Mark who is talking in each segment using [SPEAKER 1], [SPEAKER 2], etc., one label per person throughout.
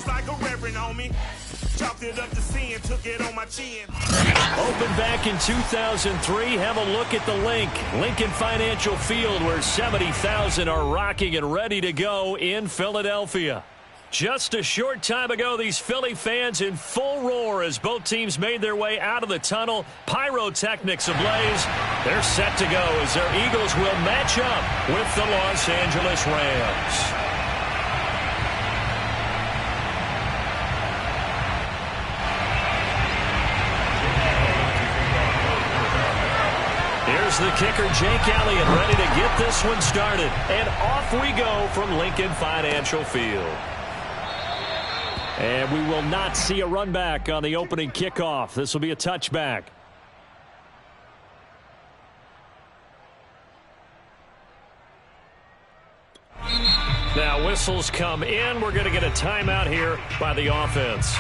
[SPEAKER 1] like a reverend on me. Chopped it up to sin, took it on my chin.
[SPEAKER 2] Opened back in 2003. Have a look at the link. Lincoln Financial Field, where 70,000 are rocking and ready to go in Philadelphia. Just a short time ago, these Philly fans in full roar as both teams made their way out of the tunnel. Pyrotechnics ablaze. They're set to go as their Eagles will match up with the Los Angeles Rams. Here's the kicker, Jake Elliott, ready to get this one started. And off we go from Lincoln Financial Field. And we will not see a run back on the opening kickoff. This will be a touchback. Now whistles come in. We're going to get a timeout here by the offense.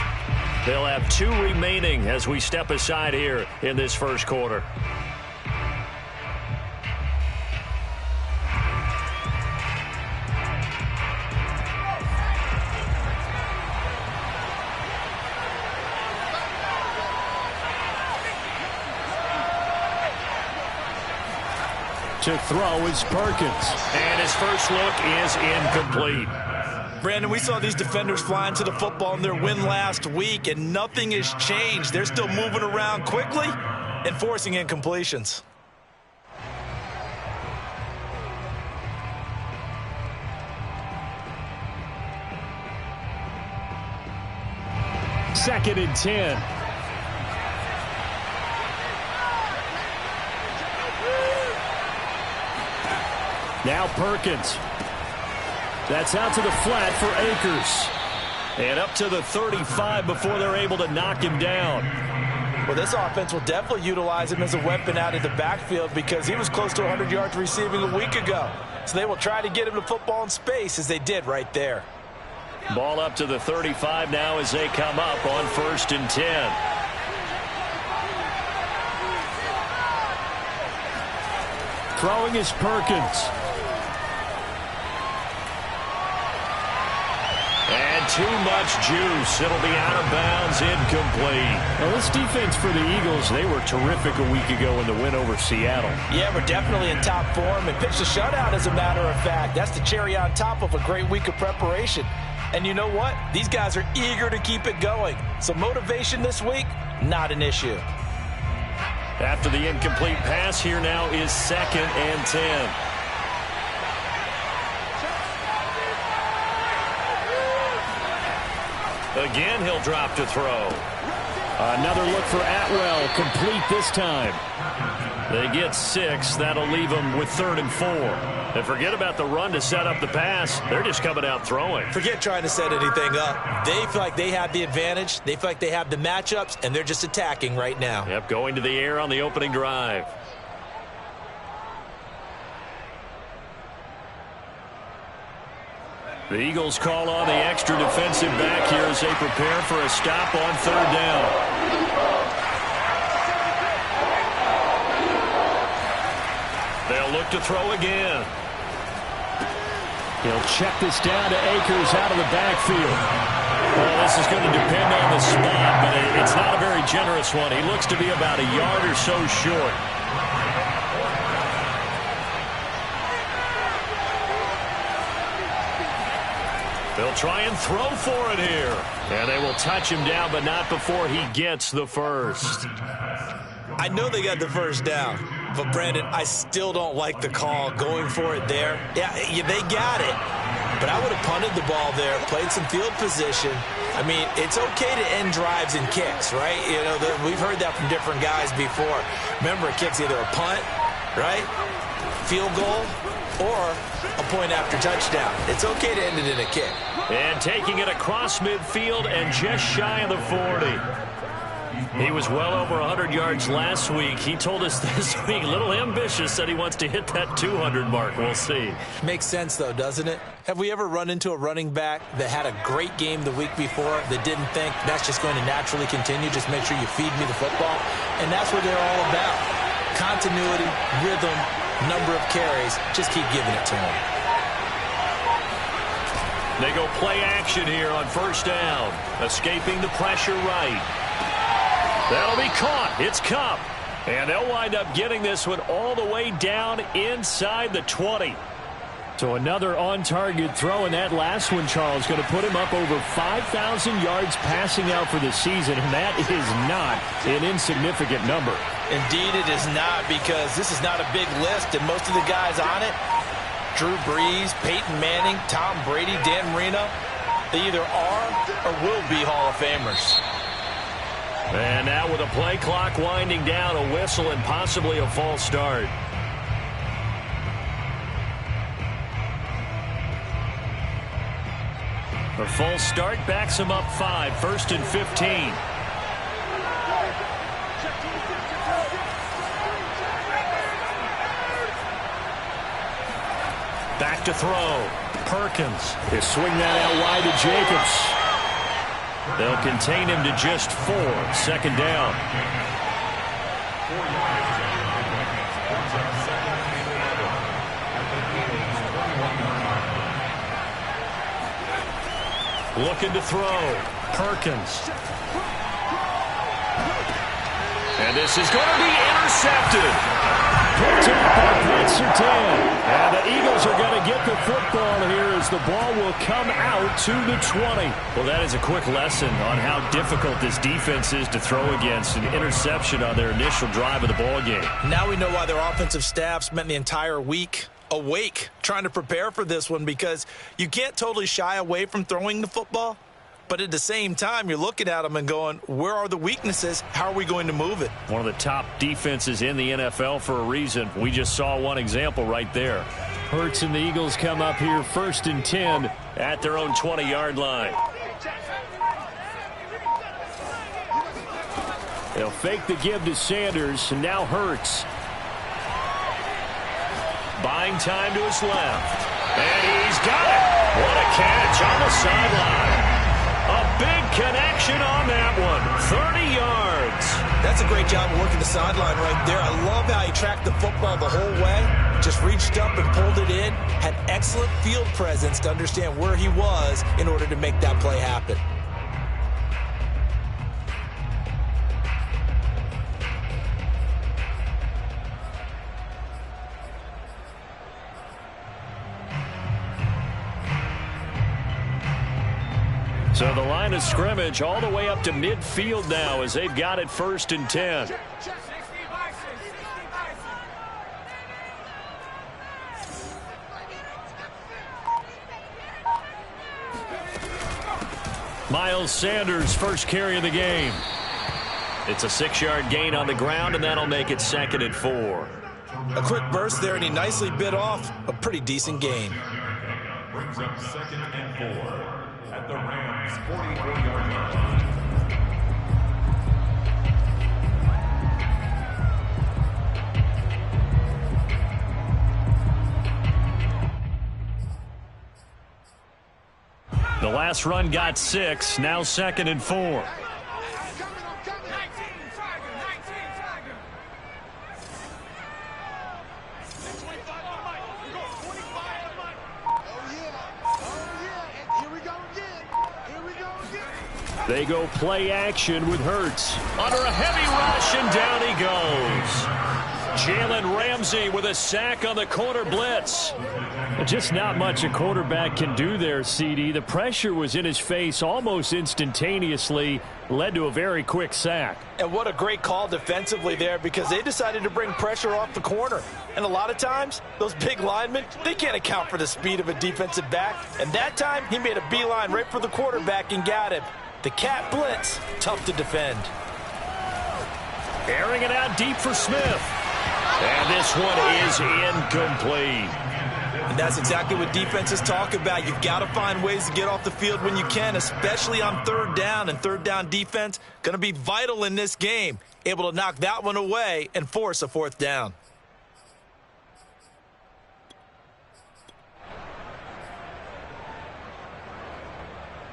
[SPEAKER 2] They'll have 2 remaining as we step aside here in this first quarter. To throw is Perkins. And his first look is incomplete.
[SPEAKER 3] Brandon, we saw these defenders fly into the football in their win last week, and nothing has changed. They're still moving around quickly and forcing incompletions.
[SPEAKER 2] Second and 10. Now Perkins. That's out to the flat for Akers. And up to the 35 before they're able to knock him down.
[SPEAKER 3] Well, this offense will definitely utilize him as a weapon out of the backfield because he was close to 100 yards receiving a week ago. So they will try to get him the football in space as they did right there.
[SPEAKER 2] Ball up to the 35 now as they come up on 1st and 10. Throwing is Perkins. And too much juice. It'll be out of bounds, incomplete. Well, this defense for the Eagles, they were terrific a week ago in the win over Seattle.
[SPEAKER 3] Yeah, we're definitely in top form and pitched a shutout, as a matter of fact. That's the cherry on top of a great week of preparation. And you know what? These guys are eager to keep it going. So motivation this week, not an issue.
[SPEAKER 2] After the incomplete pass, here now is 2nd and 10. Again, he'll drop to throw. Another look for Atwell, complete this time. They get 6. That'll leave them with 3rd and 4. And forget about the run to set up the pass. They're just coming out throwing.
[SPEAKER 3] Forget trying to set anything up. They feel like they have the advantage. They feel like they have the matchups, and they're just attacking right now.
[SPEAKER 2] Yep, going to the air on the opening drive. The Eagles call on the extra defensive back here as they prepare for a stop on 3rd down. They'll look to throw again. He'll check this down to Akers out of the backfield. Well, this is going to depend on the spot, but it's not a very generous one. He looks to be about a yard or so short. They'll try and throw for it here. And they will touch him down, but not before he gets the first.
[SPEAKER 3] I know they got the first down, but Brandon, I still don't like the call going for it there. Yeah, they got it, but I would have punted the ball there, played some field position. I mean, it's okay to end drives and kicks, right? You know, we've heard that from different guys before. Remember, a kick's either a punt, right, field goal, or a point after touchdown. It's okay to end it in a kick.
[SPEAKER 2] And taking it across midfield and just shy of the 40. He was well over 100 yards last week. He told us this week, a little ambitious, said he wants to hit that 200 mark. We'll see.
[SPEAKER 3] Makes sense, though, doesn't it? Have we ever run into a running back that had a great game the week before that didn't think that's just going to naturally continue? Just make sure you feed me the football. And that's what they're all about. Continuity, rhythm, number of carries. Just keep giving it to him.
[SPEAKER 2] They go play action here on first down. Escaping the pressure right. That'll be caught. It's Kupp. And they'll wind up getting this one all the way down inside the 20. So another on-target throw, and that last one, Charles, going to put him up over 5,000 yards passing out for the season, and that is not an insignificant number.
[SPEAKER 3] Indeed it is not, because this is not a big list, and most of the guys on it, Drew Brees, Peyton Manning, Tom Brady, Dan Marino, they either are or will be Hall of Famers.
[SPEAKER 2] And now with a play clock winding down, a whistle and possibly a false start. A false start backs him up 5, 1st and 15. Back to throw. Perkins. They swing that out wide to Jacobs. They'll contain him to just 4. 2nd down. Looking to throw. Perkins. And this is going to be intercepted. Picked up by Brett Surtain. And the Eagles are going to get the football here as the ball will come out to the 20. Well, that is a quick lesson on how difficult this defense is to throw against. An interception on their initial drive of the ball game.
[SPEAKER 3] Now we know why their offensive staff spent the entire week awake trying to prepare for this one, because you can't totally shy away from throwing the football. But at the same time, you're looking at them and going, where are the weaknesses? How are we going to move it?
[SPEAKER 2] One of the top defenses in the NFL for a reason. We just saw one example right there. Hurts and the Eagles come up here 1st and 10 at their own 20-yard line. They'll fake the give to Sanders, and now Hurts. Buying time to his left. And he's got it. What a catch on the sideline. A big connection on that one. 30 yards.
[SPEAKER 3] That's a great job of working the sideline right there. I love how he tracked the football the whole way. Just reached up and pulled it in. Had excellent field presence to understand where he was in order to make that play happen.
[SPEAKER 2] So the line of scrimmage all the way up to midfield now as they've got it 1st and 10. Miles Sanders, first carry of the game. It's a 6-yard gain on the ground, and that'll make it 2nd and 4.
[SPEAKER 3] A quick burst there, and he nicely bit off a pretty decent gain.
[SPEAKER 4] Brings up 2nd and 4 at the Rams' 44-yard line.
[SPEAKER 2] The last run got 6, now 2nd and 4. They go play action with Hurts. Under a heavy rush, and down he goes. Jalen Ramsey with a sack on the corner blitz. Just not much a quarterback can do there, CD. The pressure was in his face almost instantaneously, led to a very quick sack.
[SPEAKER 3] And what a great call defensively there, because they decided to bring pressure off the corner. And a lot of times, those big linemen, they can't account for the speed of a defensive back. And that time, he made a beeline right for the quarterback and got him. The cat blitz, tough to defend.
[SPEAKER 2] Airing it out deep for Smith. And this one is incomplete.
[SPEAKER 3] And that's exactly what defenses talk about. You've got to find ways to get off the field when you can, especially on 3rd down. And 3rd down defense going to be vital in this game. Able to knock that one away and force a 4th down.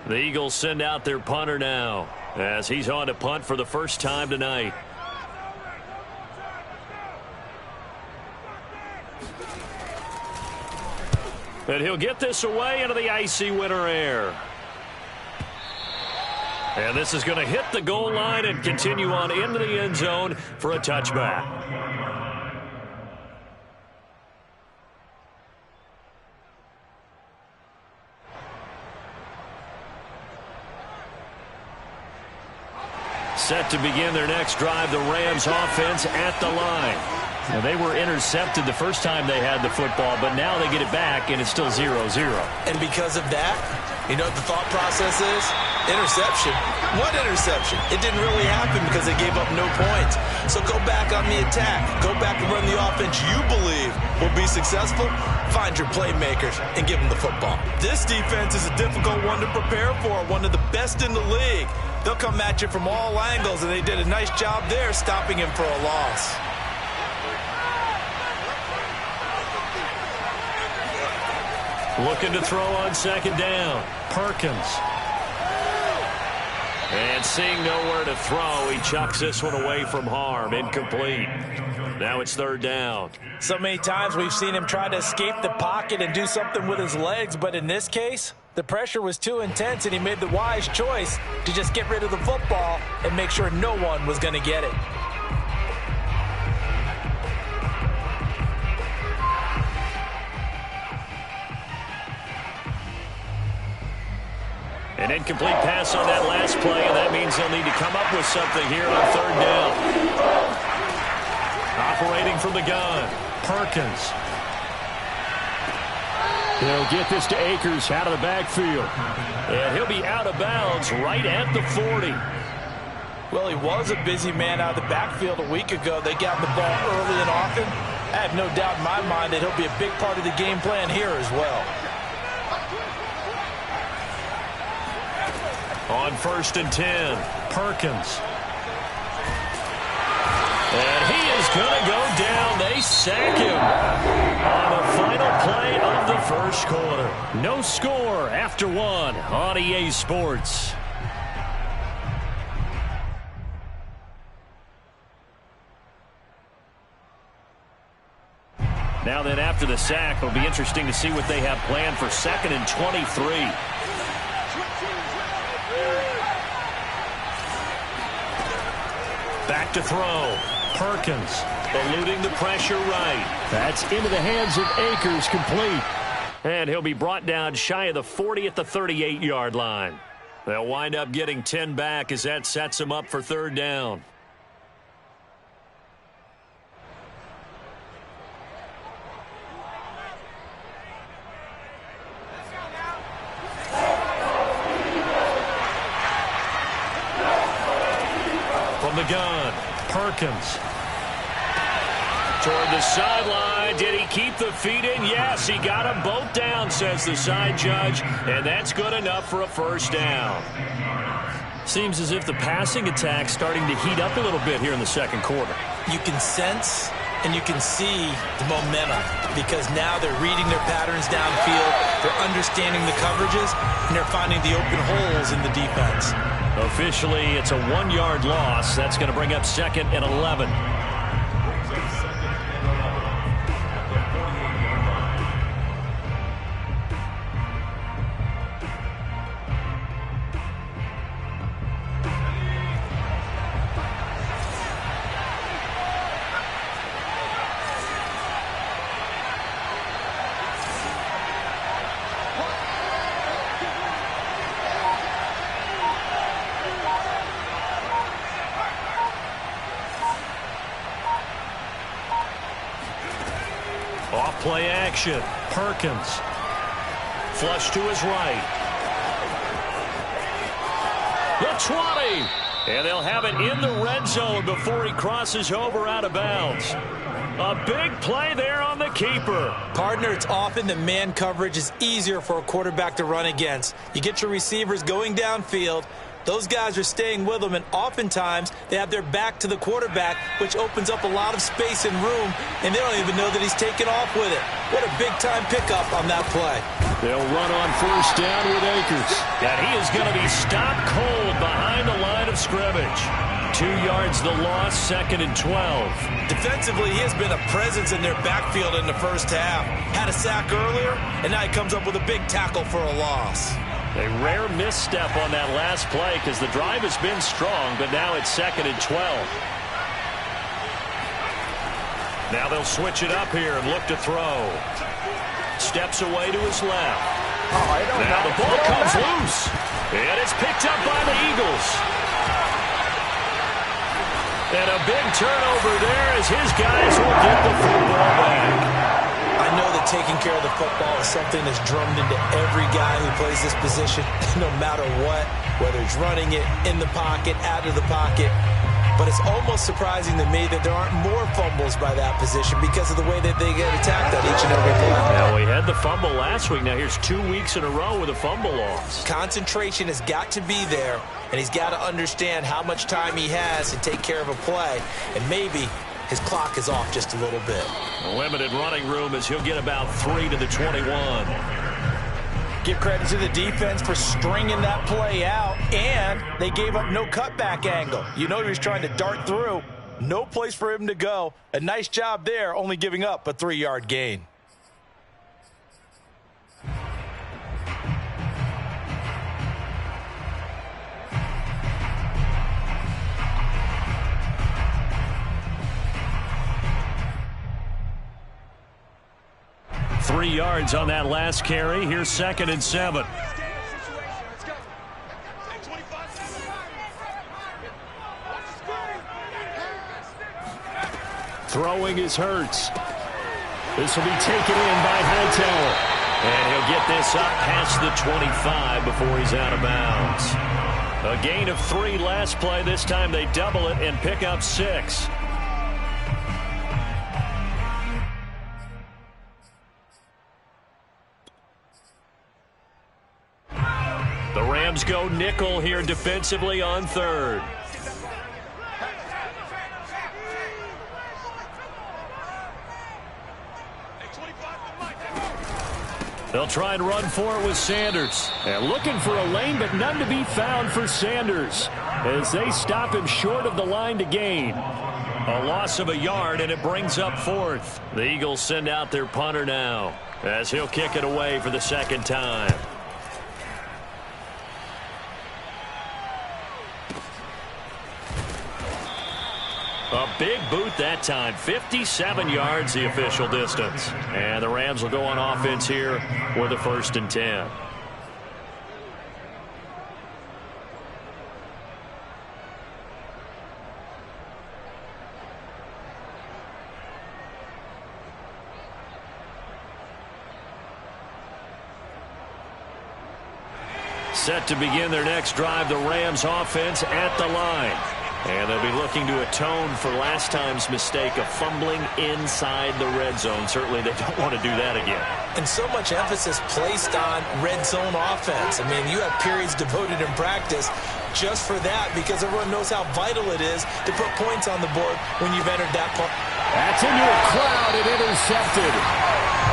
[SPEAKER 2] The Eagles send out their punter now as he's on to punt for the first time tonight. And he'll get this away into the icy winter air. And this is going to hit the goal line and continue on into the end zone for a touchback. Set to begin their next drive, the Rams offense at the line. Now, they were intercepted the first time they had the football, but now they get it back, and it's still 0-0.
[SPEAKER 3] And because of that, you know what the thought process is? Interception. What interception? It didn't really happen because they gave up no points. So go back on the attack. Go back and run the offense you believe will be successful. Find your playmakers and give them the football. This defense is a difficult one to prepare for, one of the best in the league. They'll come at you from all angles, and they did a nice job there stopping him for a loss.
[SPEAKER 2] Looking to throw on second down. Perkins. And seeing nowhere to throw, he chucks this one away from harm. Incomplete. Now it's third down.
[SPEAKER 3] So many times we've seen him try to escape the pocket and do something with his legs, but in this case, the pressure was too intense, and he made the wise choice to just get rid of the football and make sure no one was going to get it.
[SPEAKER 2] An incomplete pass on that last play, and that means they'll need to come up with something here on third down. Operating from the gun, Perkins. He'll get this to Akers out of the backfield. And he'll be out of bounds right at the 40.
[SPEAKER 3] Well, he was a busy man out of the backfield a week ago. They got the ball early and often. I have no doubt in my mind that he'll be a big part of the game plan here as well.
[SPEAKER 2] On 1st and 10, Perkins. And he is going to go down. They sack him on the final play of the first quarter. No score after one on EA Sports. Now then, after the sack, it'll be interesting to see what they have planned for 2nd and 23. Back to throw. Perkins eluding the pressure right. That's into the hands of Akers, complete. And he'll be brought down shy of the 40 at the 38-yard line. They'll wind up getting 10 back as that sets them up for third down. From the gun, Perkins. Toward the sideline. Did he keep the feet in? Yes, he got them both down, says the side judge. And that's good enough for a first down. Seems as if the passing attack's starting to heat up a little bit here in the second quarter.
[SPEAKER 3] You can sense and you can see the momentum because now they're reading their patterns downfield, they're understanding the coverages, and they're finding the open holes in the defense.
[SPEAKER 2] Officially, it's a 1-yard loss. That's going to bring up 2nd and 11. Off-play action. Perkins. Flush to his right. The 20. And they'll have it in the red zone before he crosses over out of bounds. A big play there on the keeper.
[SPEAKER 3] Partner, it's often that man coverage is easier for a quarterback to run against. You get your receivers going downfield. Those guys are staying with them, and oftentimes they have their back to the quarterback, which opens up a lot of space and room, and they don't even know that he's taken off with it. What a big-time pickup on that play.
[SPEAKER 2] They'll run on first down with Akers. And he is going to be stopped cold behind the line of scrimmage. 2 yards the loss, 2nd and 12.
[SPEAKER 3] Defensively, he has been a presence in their backfield in the first half. Had a sack earlier, and now he comes up with a big tackle for a loss.
[SPEAKER 2] A rare misstep on that last play because the drive has been strong, but now it's 2nd and 12. Now they'll switch it up here and look to throw. Steps away to his left. Now the ball comes loose. And it's picked up by the Eagles. And a big turnover there as his guys will get the football back.
[SPEAKER 3] I know that taking care of the football is something that's drummed into every guy who plays this position, no matter what, whether he's running it, in the pocket, out of the pocket. But it's almost surprising to me that there aren't more fumbles by that position because of the way that they get attacked on each and every play.
[SPEAKER 2] Now, we had the fumble last week. Now, here's 2 weeks in a row with a fumble loss.
[SPEAKER 3] Concentration has got to be there, and he's got to understand how much time he has to take care of a play. And maybe his clock is off just a little bit.
[SPEAKER 2] Limited running room as he'll get about 3 to the 21.
[SPEAKER 5] Give credit to the defense for stringing that play out, and they gave up no cutback angle. You know he was trying to dart through. No place for him to go. A nice job there, only giving up a 3-yard gain.
[SPEAKER 2] Three yards on that last carry. Here's 2nd and 7. Throwing is Hurts. This will be taken in by Hightower. And he'll get this up past the 25 before he's out of bounds. A gain of 3 last play. This time they double it and pick up 6. The Rams go nickel here defensively on 3rd. They'll try and run for it with Sanders. And looking for a lane, but none to be found for Sanders as they stop him short of the line to gain. A loss of a yard, and it brings up 4th. The Eagles send out their punter now as he'll kick it away for the 2nd time. A big boot that time. 57 yards the official distance. And the Rams will go on offense here with a 1st and 10. Set to begin their next drive, the Rams offense at the line. And they'll be looking to atone for last time's mistake of fumbling inside the red zone. Certainly they don't want to do that again.
[SPEAKER 3] And so much emphasis placed on red zone offense. I mean, you have periods devoted in practice just for that because everyone knows how vital it is to put points on the board when you've entered that part.
[SPEAKER 2] That's into a crowd and intercepted.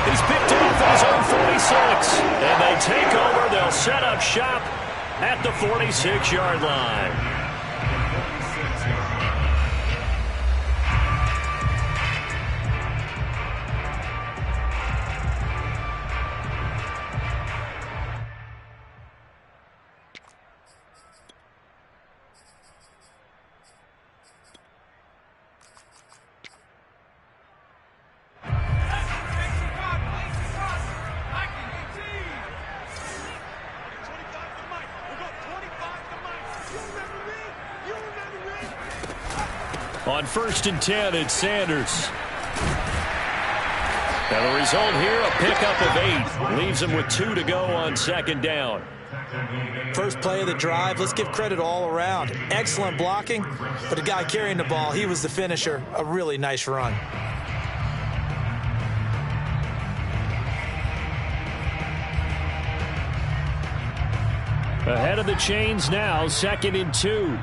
[SPEAKER 2] He's picked off at his own 46. And they take over. They'll set up shop at the 46-yard line. On 1st and 10, it's Sanders. Now the result here, a pickup of 8. Leaves him with 2 to go on 2nd down.
[SPEAKER 3] First play of the drive, let's give credit all around. Excellent blocking, but the guy carrying the ball, he was the finisher. A really nice run.
[SPEAKER 2] Ahead of the chains now, 2nd and 2.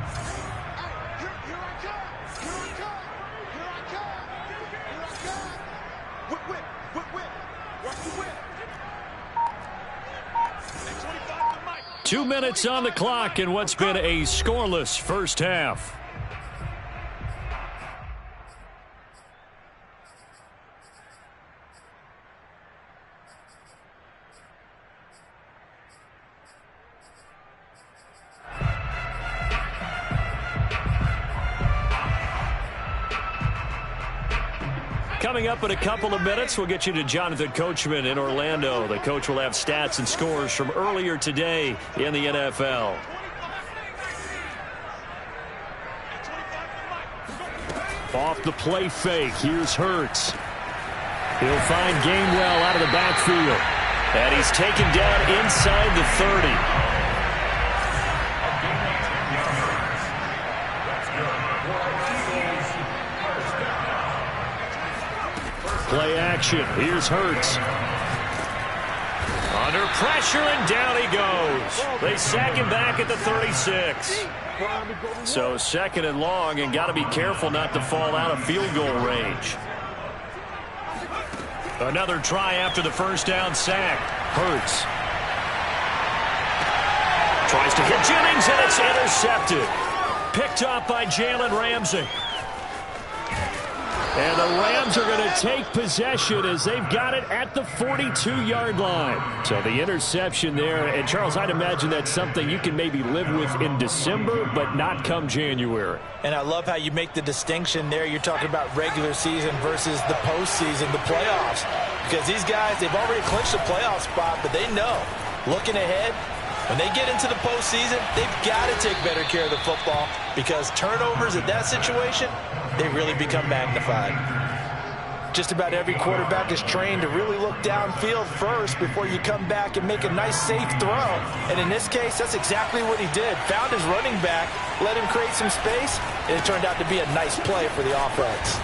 [SPEAKER 2] Two minutes on the clock in what's been a scoreless first half. Coming up in a couple of minutes, we'll get you to Jonathan Coachman in Orlando. The coach will have stats and scores from earlier today in the NFL. Off the play fake, here's Hurts. He'll find Gainwell out of the backfield. And he's taken down inside the 30. Play action. Here's Hurts. Under pressure, and down he goes. They sack him back at the 36. So second and long, and got to be careful not to fall out of field goal range. Another try after the first down sack. Hurts. Tries to hit Jennings, and it's intercepted. Picked off by Jalen Ramsey. And the Rams are going to take possession as they've got it at the 42-yard line. So the interception there. And, Charles, I'd imagine that's something you can maybe live with in December, but not come January.
[SPEAKER 5] And I love how you make the distinction there. You're talking about regular season versus the postseason, the playoffs. Because these guys, they've already clinched a playoff spot, but they know, looking ahead, when they get into the postseason, they've got to take better care of the football because turnovers in that situation, they really become magnified. Just about every quarterback is trained to really look downfield first before you come back and make a nice, safe throw. And in this case, that's exactly what he did. Found his running back, let him create some space, and it turned out to be a nice play for the offense.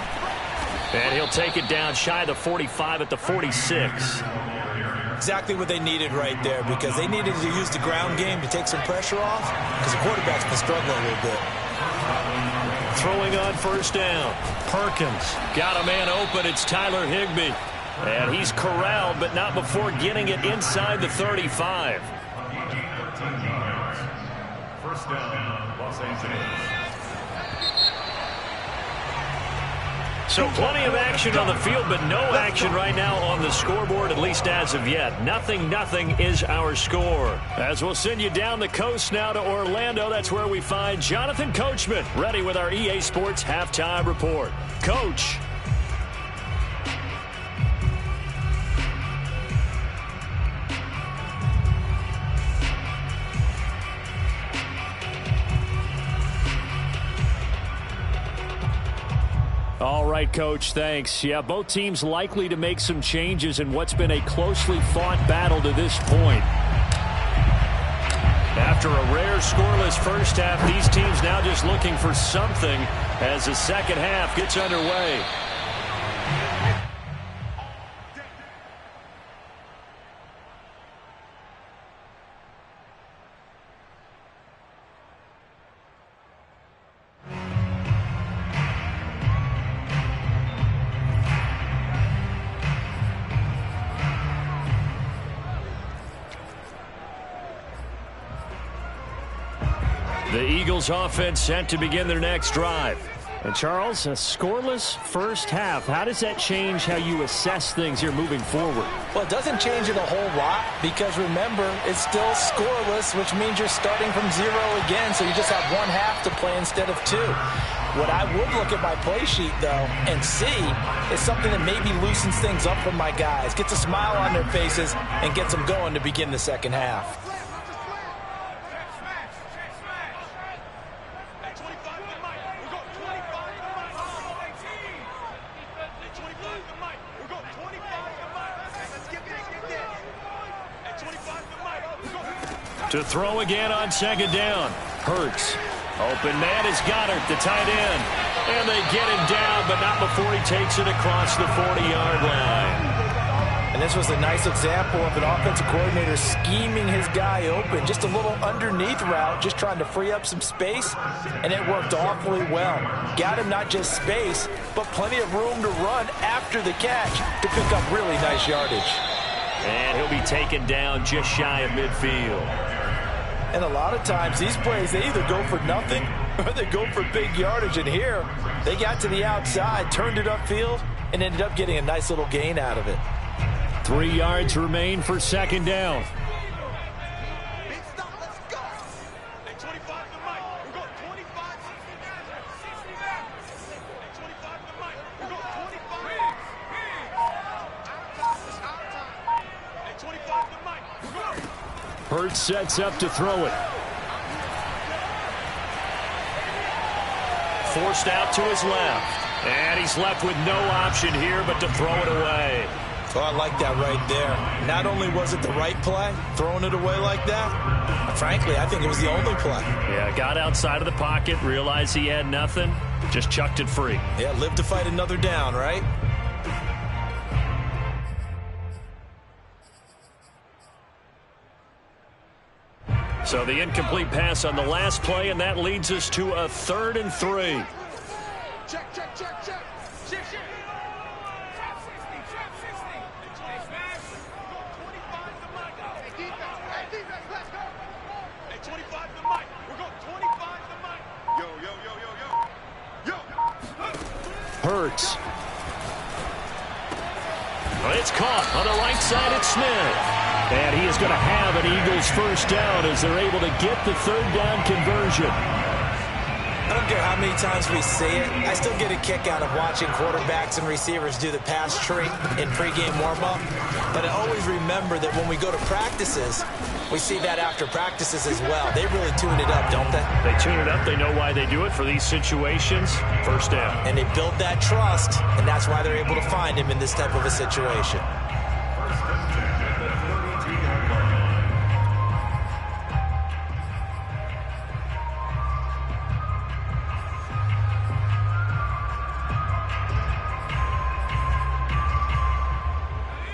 [SPEAKER 2] And he'll take it down shy of the 45 at the 46.
[SPEAKER 3] Exactly what they needed right there because they needed to use the ground game to take some pressure off because the quarterback's been struggling a little bit.
[SPEAKER 2] Throwing on first down. Perkins got a man open. It's Tyler Higbee. And he's corralled, but not before getting it inside the 35.
[SPEAKER 4] First down, Los Angeles.
[SPEAKER 2] So plenty of action on the field, but no action right now on the scoreboard, at least as of yet. Nothing is our score. As we'll send you down the coast now to Orlando, that's where we find Jonathan Coachman, ready with our EA Sports Halftime Report. Coach. All right, Coach, thanks. Yeah, both teams likely to make some changes in what's been a closely fought battle to this point. After a rare scoreless first half, these teams now just looking for something as the second half gets underway. The Eagles offense set to begin their next drive. And Charles, a scoreless first half. How does that change how you assess things here moving forward?
[SPEAKER 5] Well, it doesn't change it a whole lot because remember, it's still scoreless, which means you're starting from zero again. So you just have one half to play instead of two. What I would look at my play sheet, though, and see is something that maybe loosens things up for my guys, gets a smile on their faces, and gets them going to begin the second half.
[SPEAKER 2] To throw again on second down. Hurts. Open man is Goddard, the tight end. And they get him down, but not before he takes it across the 40-yard line.
[SPEAKER 5] And this was a nice example of an offensive coordinator scheming his guy open. Just a little underneath route, just trying to free up some space, and it worked awfully well. Got him not just space, but plenty of room to run after the catch to pick up really nice yardage.
[SPEAKER 2] And he'll be taken down just shy of midfield.
[SPEAKER 5] And a lot of times, these plays, they either go for nothing or they go for big yardage. And here, they got to the outside, turned it upfield, and ended up getting a nice little gain out of it.
[SPEAKER 2] 3 yards remain for second down. Hurts sets up to throw it. Forced out to his left. And he's left with no option here but to throw it away.
[SPEAKER 3] Oh, I like that right there. Not only was it the right play, throwing it away like that, frankly, I think it was the only play.
[SPEAKER 2] Yeah, got outside of the pocket, realized he had nothing, just chucked it free.
[SPEAKER 3] Yeah, live to fight another down, right?
[SPEAKER 2] So the incomplete pass on the last play, and that leads us to a 3rd and 3.
[SPEAKER 6] Check, check, check, check. Check, check. Trap 60, trap 60. Go 25 to Mike. Hey, defense, let's go. Hey, 25 to Mike. We're going 25 to Mike. Yo, yo, yo, yo, yo. Yo.
[SPEAKER 2] Hurts. It's caught on the right side. It's Smith. And he is going to have an Eagles first down as they're able to get the 3rd down conversion.
[SPEAKER 3] I don't care how many times we see it. I still get a kick out of watching quarterbacks and receivers do the pass tree in pregame warm-up. But I always remember that when we go to practices, we see that after practices as well. They really tune it up, don't they?
[SPEAKER 2] They tune it up. They know why they do it for these situations. First down.
[SPEAKER 3] And they build that trust, and that's why they're able to find him in this type of a situation.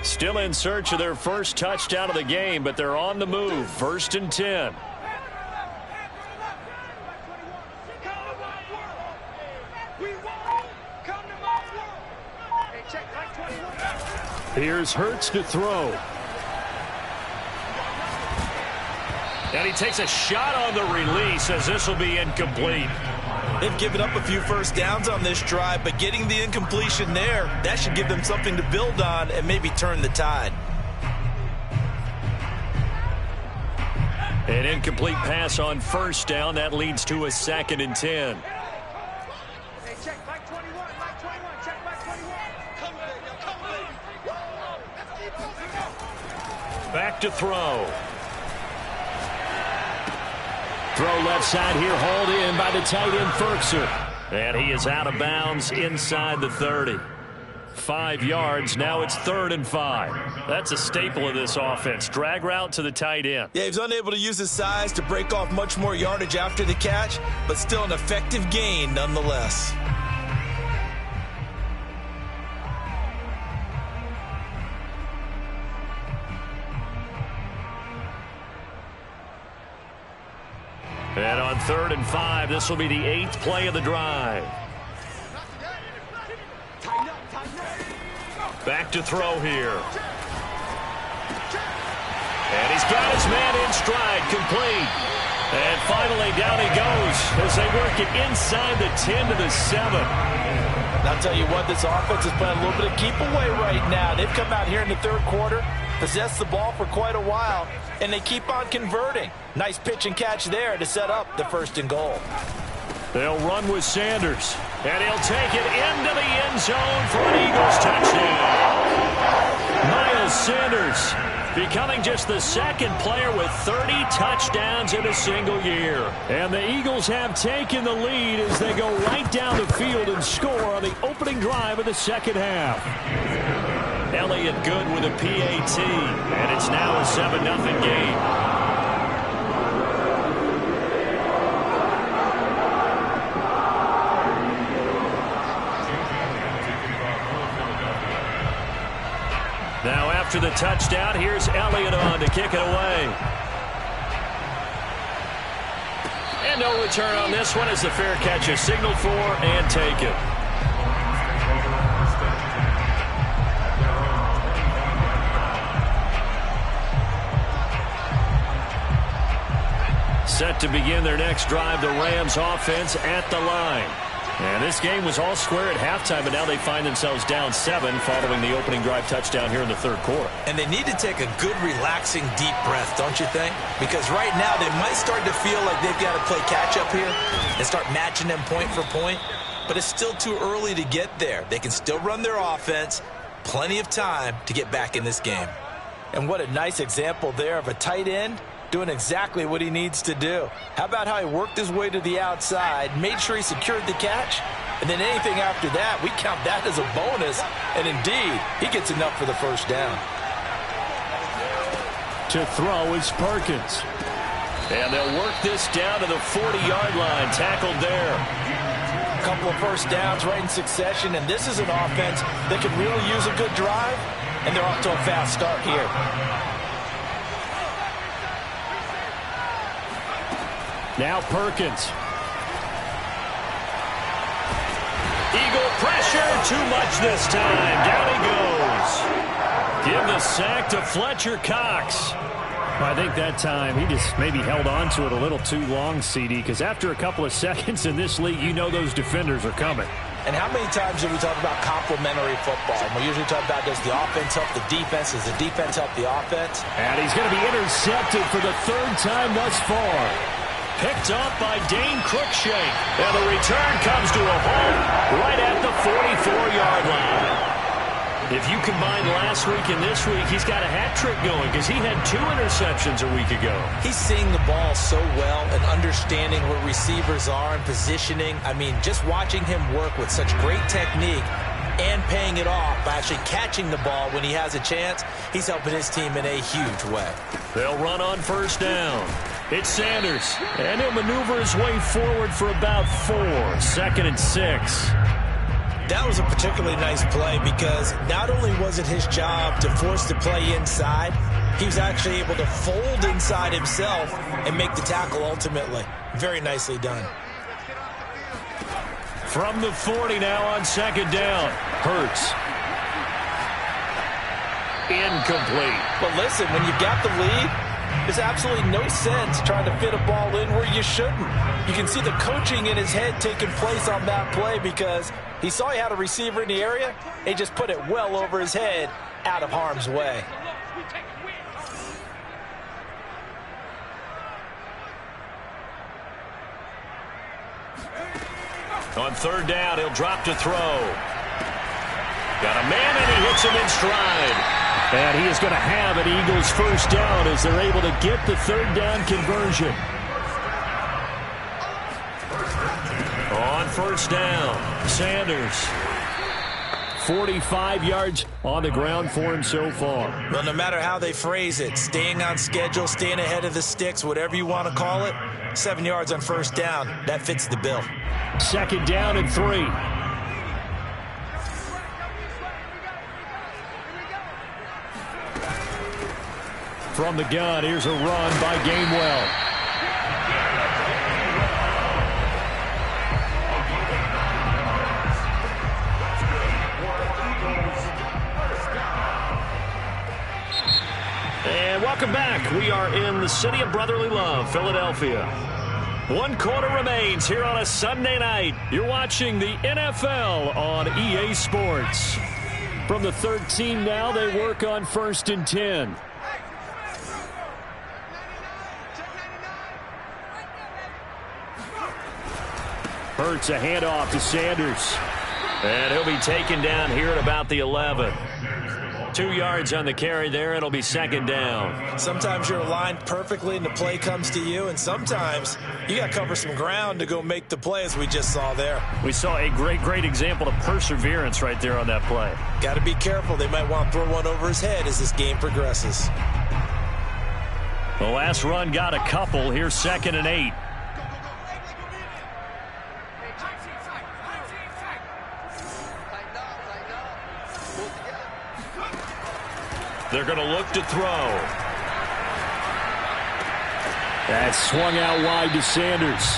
[SPEAKER 2] Still in search of their first touchdown of the game, but they're on the move. 1st and 10. Here's Hurts to throw. And he takes a shot on the release as this will be incomplete.
[SPEAKER 3] They've given up a few first downs on this drive, but getting the incompletion there, that should give them something to build on and maybe turn the tide.
[SPEAKER 2] An incomplete pass on 1st down. That leads to a 2nd and 10.
[SPEAKER 6] Hey, check Mike 21, Mike 21, check Mike 21. Come, baby, come, baby.
[SPEAKER 2] Back to throw. Throw left side here, hauled in by the tight end, Ferguson. And he is out of bounds inside the 30. 5 yards, now it's 3rd and 5. That's a staple of this offense. Drag route to the tight end.
[SPEAKER 3] Yeah, he's unable to use his size to break off much more yardage after the catch, but still an effective gain nonetheless.
[SPEAKER 2] And on 3rd and 5, this will be the 8th play of the drive. Back to throw here. And he's got his man in stride, complete. And finally down he goes as they work it inside the 10 to the 7.
[SPEAKER 5] And I'll tell you what, this offense is playing a little bit of keep away right now. They've come out here in the 3rd quarter, possessed the ball for quite a while, and they keep on converting. Nice pitch and catch there to set up the 1st and goal.
[SPEAKER 2] They'll run with Sanders, and he'll take it into the end zone for an Eagles touchdown. Miles Sanders becoming just the 2nd player with 30 touchdowns in a single year. And the Eagles have taken the lead as they go right down the field and score on the opening drive of the 2nd half. Elliott good with a PAT, and it's now a 7-0 game. Now after the touchdown, here's Elliott on to kick it away. And no return on this one as the fair catch is signaled for and taken. Set to begin their next drive, the Rams offense at the line. And this game was all square at halftime, but now they find themselves down 7 following the opening drive touchdown here in the 3rd quarter.
[SPEAKER 3] And they need to take a good, relaxing, deep breath, don't you think? Because right now they might start to feel like they've got to play catch-up here and start matching them point for point. But it's still too early to get there. They can still run their offense. Plenty of time to get back in this game.
[SPEAKER 5] And what a nice example there of a tight end doing exactly what he needs to do. How about how he worked his way to the outside, made sure he secured the catch, and then anything after that, we count that as a bonus. And indeed, he gets enough for the first down.
[SPEAKER 2] To throw is Perkins. And they'll work this down to the 40-yard line. Tackled there.
[SPEAKER 5] A couple of first downs right in succession, and this is an offense that could really use a good drive, and they're off to a fast start here.
[SPEAKER 2] Now Perkins. Eagle pressure, too much this time. Down he goes. Give the sack to Fletcher Cox. I think that time he just maybe held on to it a little too long, CD, because after a couple of seconds in this league, you know those defenders are coming.
[SPEAKER 5] And how many times do we talk about complementary football? And we usually talk about, does the offense help the defense? Does the defense help the offense?
[SPEAKER 2] And he's going to be intercepted for the third time thus far. Picked up by Dane Cruikshank. And the return comes to a halt right at the 44-yard line. If you combine last week and this week, he's got a hat trick going because he had 2 interceptions a week ago.
[SPEAKER 5] He's seeing the ball so well and understanding where receivers are and positioning. I mean, just watching him work with such great technique and paying it off by actually catching the ball when he has a chance, he's helping his team in a huge way.
[SPEAKER 2] They'll run on first down. It's Sanders, and he'll maneuver his way forward for about 4. 2nd and 6.
[SPEAKER 5] That was a particularly nice play because not only was it his job to force the play inside, he was actually able to fold inside himself and make the tackle ultimately. Very nicely done.
[SPEAKER 2] From the 40 now on 2nd down. Hurts. Incomplete.
[SPEAKER 5] But listen, when you've got the lead, there's absolutely no sense trying to fit a ball in where you shouldn't. You can see the coaching in his head taking place on that play because he saw he had a receiver in the area. He just put it well over his head out of harm's way.
[SPEAKER 2] On 3rd down, he'll drop to throw. Got a man, and he hits him in stride. And he is going to have an Eagles first down as they're able to get the 3rd down conversion. On 1st down, Sanders. 45 yards on the ground for him so far.
[SPEAKER 5] Well, no matter how they phrase it, staying on schedule, staying ahead of the sticks, whatever you want to call it, 7 yards on 1st down, that fits the bill.
[SPEAKER 2] 2nd down and 3. From the gun, here's a run by Gainwell. And welcome back. We are in the city of brotherly love, Philadelphia. 1 quarter remains here on a Sunday night. You're watching the NFL on EA Sports. From the 13 now, they work on 1st and 10. Hurts a handoff to Sanders. And he'll be taken down here at about the 11. 2 yards on the carry there. It'll be 2nd down.
[SPEAKER 5] Sometimes you're aligned perfectly and the play comes to you, and sometimes you got to cover some ground to go make the play, as we just saw there.
[SPEAKER 2] We saw a great example of perseverance right there on that play.
[SPEAKER 5] Got to be careful. They might want to throw one over his head as this game progresses.
[SPEAKER 2] The last run got a couple. Here's 2nd and 8. They're going to look to throw. That swung out wide to Sanders.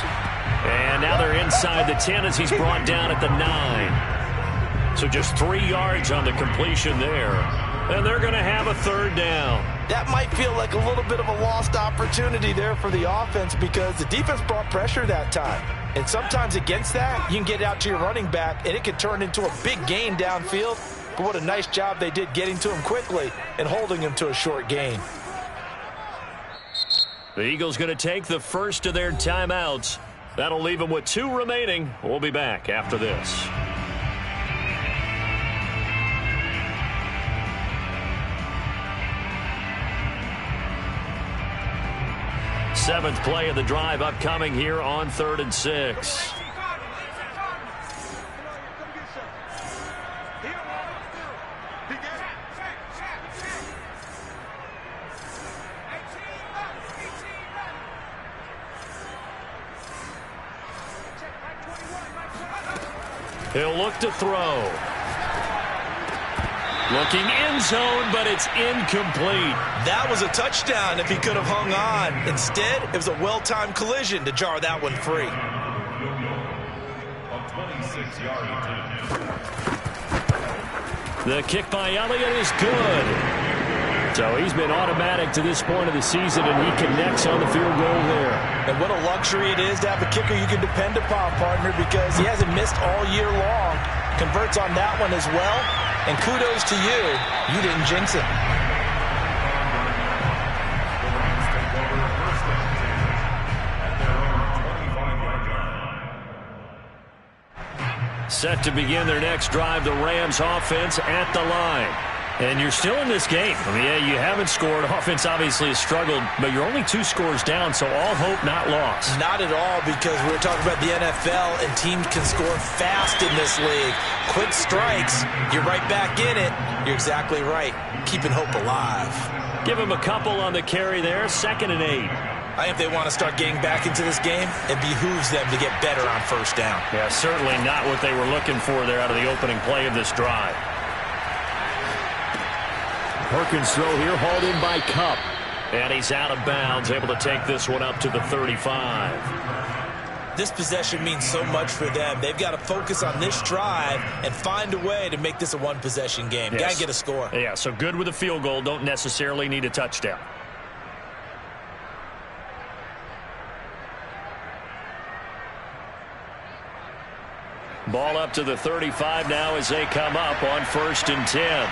[SPEAKER 2] And now they're inside the 10 as he's brought down at the 9. So just 3 yards on the completion there. And they're going to have a 3rd down.
[SPEAKER 5] That might feel like a little bit of a lost opportunity there for the offense because the defense brought pressure that time. And sometimes against that, you can get out to your running back, and it can turn into a big gain downfield. But what a nice job they did getting to him quickly and holding him to a short gain.
[SPEAKER 2] The Eagles going to take the first of their timeouts. That'll leave them with 2 remaining. We'll be back after this. 7th play of the drive upcoming here on 3rd and 6. He'll look to throw. Looking end zone, but it's incomplete.
[SPEAKER 3] That was a touchdown if he could have hung on. Instead, it was a well-timed collision to jar that one free.
[SPEAKER 4] A 26-yard attempt.
[SPEAKER 2] The kick by Elliott is good. So he's been automatic to this point of the season, and he connects on the field goal there.
[SPEAKER 5] And what a luxury it is to have a kicker you can depend upon, partner, because he hasn't missed all year long. Converts on that one as well. And kudos to you. You didn't jinx it.
[SPEAKER 2] Set to begin their next drive, the Rams offense at the line. And you're still in this game. I mean, yeah, you haven't scored. Offense obviously has struggled, but you're only 2 scores down, so all hope not lost.
[SPEAKER 3] Not at all, because we're talking about the NFL, and teams can score fast in this league. Quick strikes, you're right back in it. You're exactly right. Keeping hope alive.
[SPEAKER 2] Give him a couple on the carry there, 2nd and 8.
[SPEAKER 3] I think if they want to start getting back into this game, it behooves them to get better on 1st down.
[SPEAKER 2] Yeah, certainly not what they were looking for there out of the opening play of this drive. Perkins throw here, hauled in by Kupp. And he's out of bounds, able to take this one up to the 35.
[SPEAKER 3] This possession means so much for them. They've got to focus on this drive and find a way to make this a one-possession game.
[SPEAKER 2] Yes.
[SPEAKER 3] Got to get a score.
[SPEAKER 2] Yeah, so good with a field goal. Don't necessarily need a touchdown. Ball up to the 35 now as they come up on 1st and 10.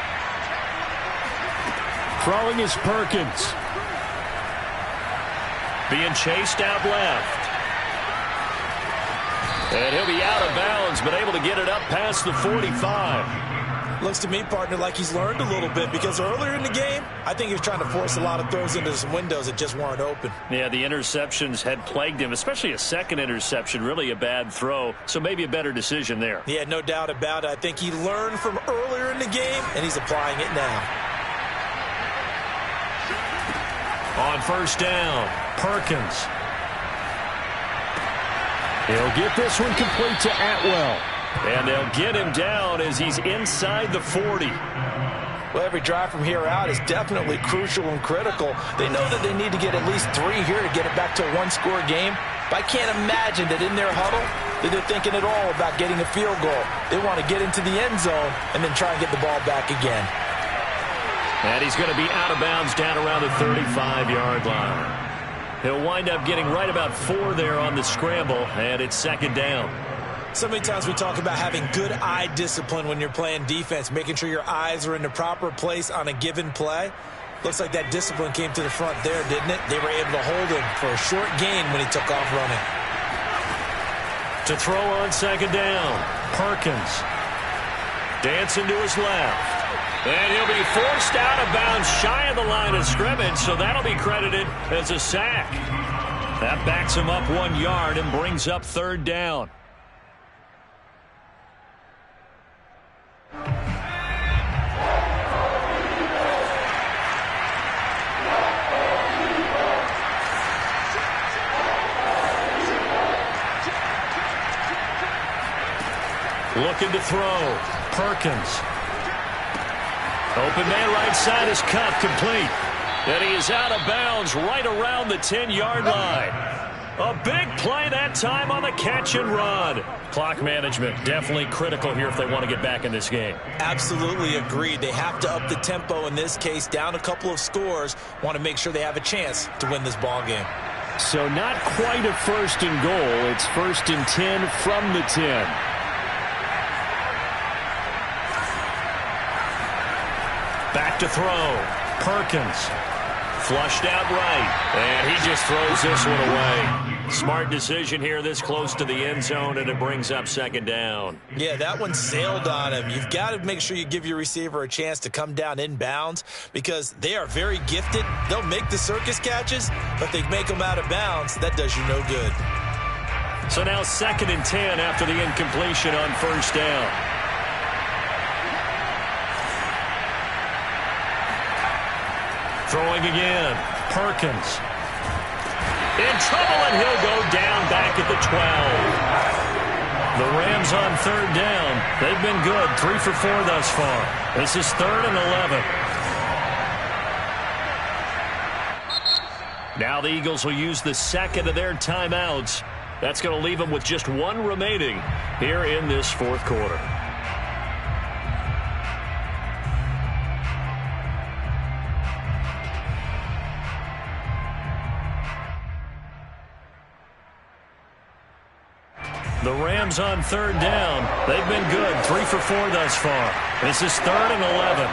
[SPEAKER 2] Throwing is Perkins. Being chased out left. And he'll be out of bounds, but able to get it up past the 45.
[SPEAKER 3] Looks to me, partner, like he's learned a little bit, because earlier in the game, I think he was trying to force a lot of throws into some windows that just weren't open.
[SPEAKER 2] Yeah, the interceptions had plagued him, especially a second interception, really a bad throw, so maybe a better decision there.
[SPEAKER 3] Yeah, no doubt about it. I think he learned from earlier in the game, and he's applying it now.
[SPEAKER 2] On 1st down, Perkins. He'll get this one complete to Atwell. And they'll get him down as he's inside the 40.
[SPEAKER 5] Well, every drive from here out is definitely crucial and critical. They know that they need to get at least 3 here to get it back to a one-score game. But I can't imagine that in their huddle that they're thinking at all about getting a field goal. They want to get into the end zone and then try and get the ball back again.
[SPEAKER 2] And he's going to be out of bounds down around the 35-yard line. He'll wind up getting right about 4 there on the scramble, and it's 2nd down.
[SPEAKER 3] So many times we talk about having good eye discipline when you're playing defense, making sure your eyes are in the proper place on a given play. Looks like that discipline came to the front there, didn't it? They were able to hold him for a short gain when he took off running.
[SPEAKER 2] To throw on 2nd down, Perkins. Dancing to his left. And he'll be forced out of bounds shy of the line of scrimmage, so that'll be credited as a sack. That backs him up 1 yard and brings up 3rd down. Looking to throw. Perkins. Open man right side is cut, complete. And he is out of bounds right around the 10-yard line. A big play that time on the catch and run. Clock management definitely critical here if they want to get back in this game.
[SPEAKER 3] Absolutely agreed. They have to up the tempo in this case, down a couple of scores. Want to make sure they have a chance to win this ball game.
[SPEAKER 2] So not quite a 1st and goal. It's 1st and 10 from the 10. Back to throw. Perkins. Flushed out right. And he just throws this one away. Smart decision here this close to the end zone, and it brings up second down.
[SPEAKER 3] Yeah, that one sailed on him. You've got to make sure you give your receiver a chance to come down inbounds because they are very gifted. They'll make the circus catches, but they make them out of bounds. That does you no good.
[SPEAKER 2] So now 2nd and 10 after the incompletion on first down. Throwing again. Perkins. In trouble, and he'll go down back at the 12. The Rams on 3rd down. They've been good, 3 for 4 thus far. This is 3rd and 11. Now the Eagles will use the second of their timeouts. That's going to leave them with just 1 remaining here in this 4th quarter. The Rams on 3rd down. They've been good, 3 for 4 thus far. This is 3rd and 11.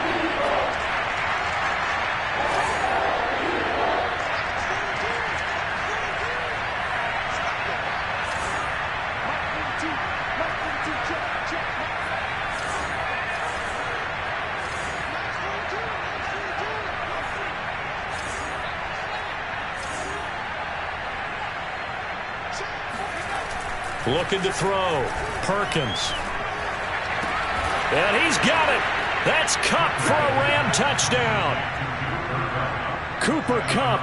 [SPEAKER 2] Looking to throw. Perkins. And he's got it. That's Kupp for a Ram touchdown. Cooper Kupp,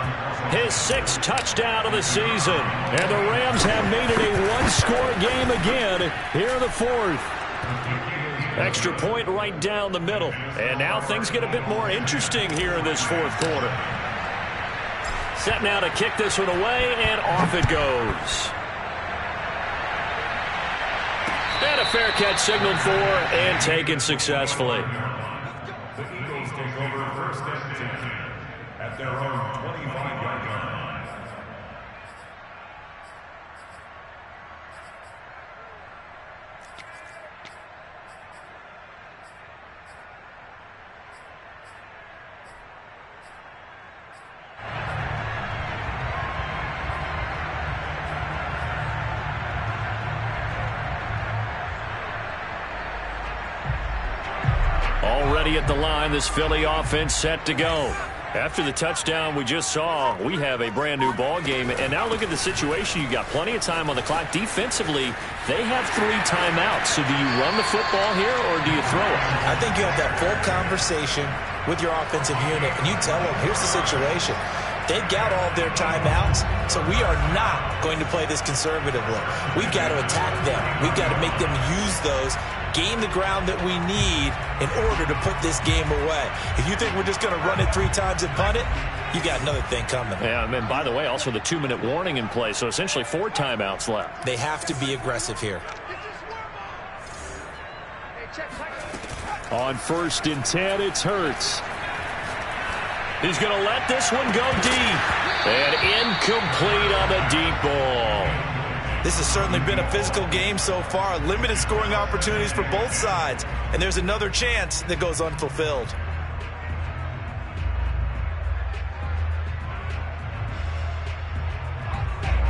[SPEAKER 2] his 6th touchdown of the season. And the Rams have made it a one-score game again here in the 4th. Extra point right down the middle. And now things get a bit more interesting here in this 4th quarter. Set now to kick this one away, and off it goes. And a fair catch signaled for and taken successfully.
[SPEAKER 4] The Eagles take over 1st and 10 at their own 25-yard line.
[SPEAKER 2] Already at the line, this Philly offense set to go. After the touchdown we just saw, we have a brand new ball game. And now look at the situation. You got plenty of time on the clock. Defensively, they have 3 timeouts. So do you run the football here or do you throw it?
[SPEAKER 3] I think you have that full conversation with your offensive unit, and you tell them, here's the situation. They've got all their timeouts, so we are not going to play this conservatively. We've got to attack them. We've got to make them use those, gain the ground that we need in order to put this game away. If you think we're just going to run it 3 times and punt it, you got another thing coming.
[SPEAKER 2] Yeah, and by the way, also the 2-minute warning in play, so essentially 4 timeouts left.
[SPEAKER 3] They have to be aggressive here.
[SPEAKER 2] On 1st and 10, it's Hurts. He's going to let this one go deep. And incomplete on the deep ball.
[SPEAKER 3] This has certainly been a physical game so far. Limited scoring opportunities for both sides. And there's another chance that goes unfulfilled.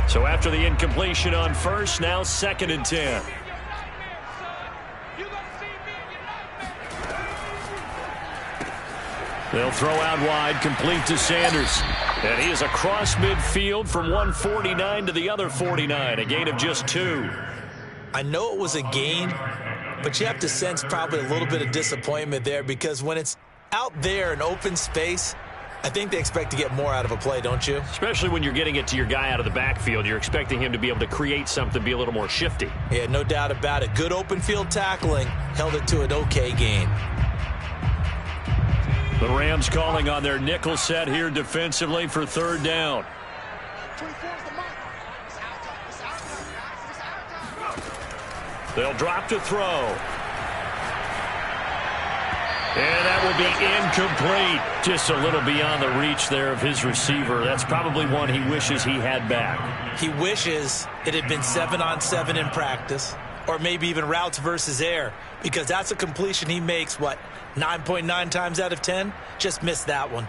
[SPEAKER 2] So after the incompletion on 1st, now 2nd and 10. They'll throw out wide, complete to Sanders. And he is across midfield from 149 to the other 49, a gain of just 2.
[SPEAKER 3] I know it was a gain, but you have to sense probably a little bit of disappointment there because when it's out there in open space, I think they expect to get more out of a play, don't you?
[SPEAKER 2] Especially when you're getting it to your guy out of the backfield. You're expecting him to be able to create something, be a little more shifty.
[SPEAKER 3] Yeah, no doubt about it. Good open field tackling held it to an okay gain.
[SPEAKER 2] The Rams calling on their nickel set here defensively for 3rd down. They'll drop to throw. And that will be incomplete. Just a little beyond the reach there of his receiver. That's probably one he wishes he had back.
[SPEAKER 3] He wishes it had been 7-on-7 in practice, or maybe even routes versus air, because that's a completion he makes, 9.9 times out of 10? Just missed that one.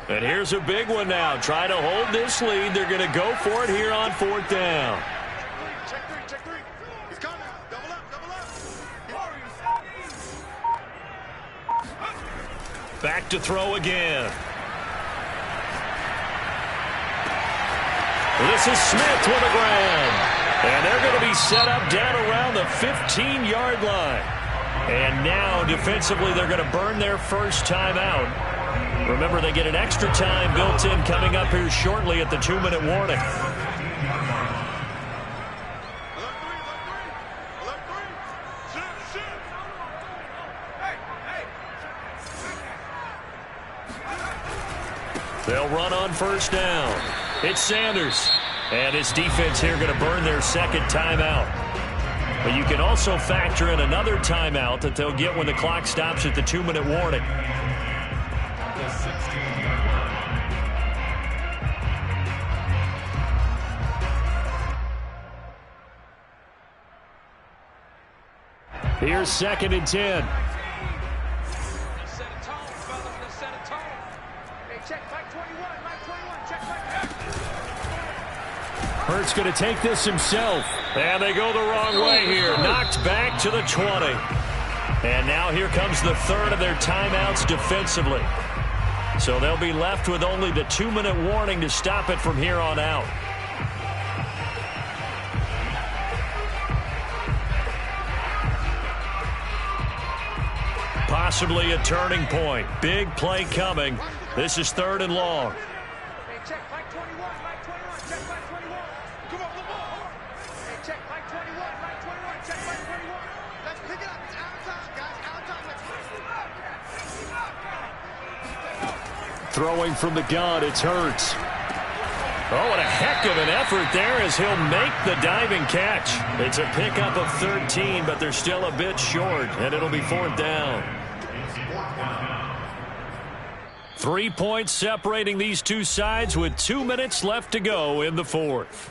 [SPEAKER 2] And here's a big one now. Trying to hold this lead. They're going to go for it here on 4th down.
[SPEAKER 6] Check three, check three. He's coming. Double up, double up.
[SPEAKER 2] Back to throw again. This is Smith with a grab. And they're going to be set up down around the 15-yard line. And now, defensively, they're going to burn their first timeout. Remember, they get an extra time built in coming up here shortly at the 2-minute warning. They'll run on first down. It's Sanders. And his defense here going to burn their second timeout. But you can also factor in another timeout that they'll get when the clock stops at the 2-minute warning. Here's 2nd and 10. Hurts going to take this himself. And they go the wrong way here. Knocked back to the 20. And now here comes the third of their timeouts defensively. So they'll be left with only the 2-minute warning to stop it from here on out. Possibly a turning point. Big play coming. This is 3rd and long. Throwing from the gun, it's Hurts. Oh, what a heck of an effort there as he'll make the diving catch. It's a pickup of 13, but they're still a bit short, and it'll be 4th down. 3 points separating these two sides with 2 minutes left to go in the 4th.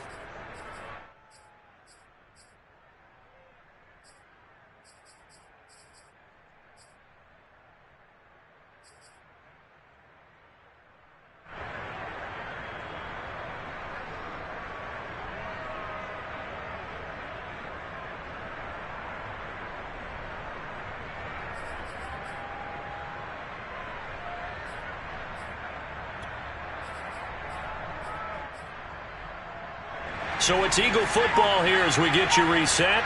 [SPEAKER 2] So it's Eagle football here as we get you reset.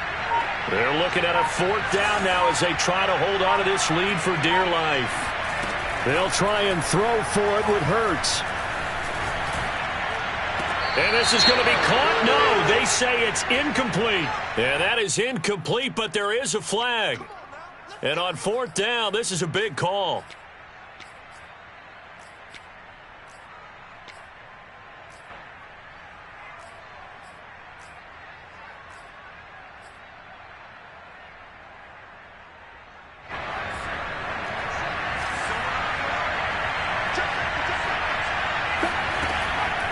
[SPEAKER 2] They're looking at a 4th down now as they try to hold on to this lead for dear life. They'll try and throw for it with Hurts. And this is going to be caught. No, they say it's incomplete. And that is incomplete, but there is a flag. And on 4th down, this is a big call.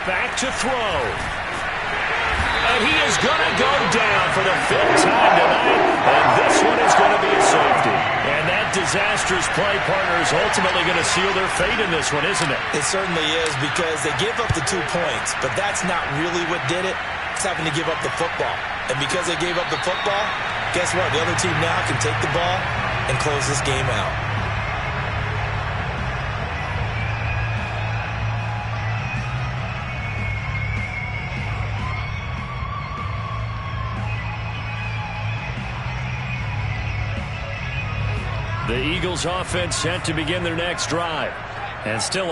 [SPEAKER 2] Back to throw. And he is going to go down for the 5th time tonight. And this one is going to be a safety. And that disastrous play partner is ultimately going to seal their fate in this one, isn't it?
[SPEAKER 3] It certainly is, because they gave up the 2 points, but that's not really what did it. It's having to give up the football. And because they gave up the football, guess what? The other team now can take the ball and close this game out.
[SPEAKER 2] The Eagles offense set to begin their next drive. And still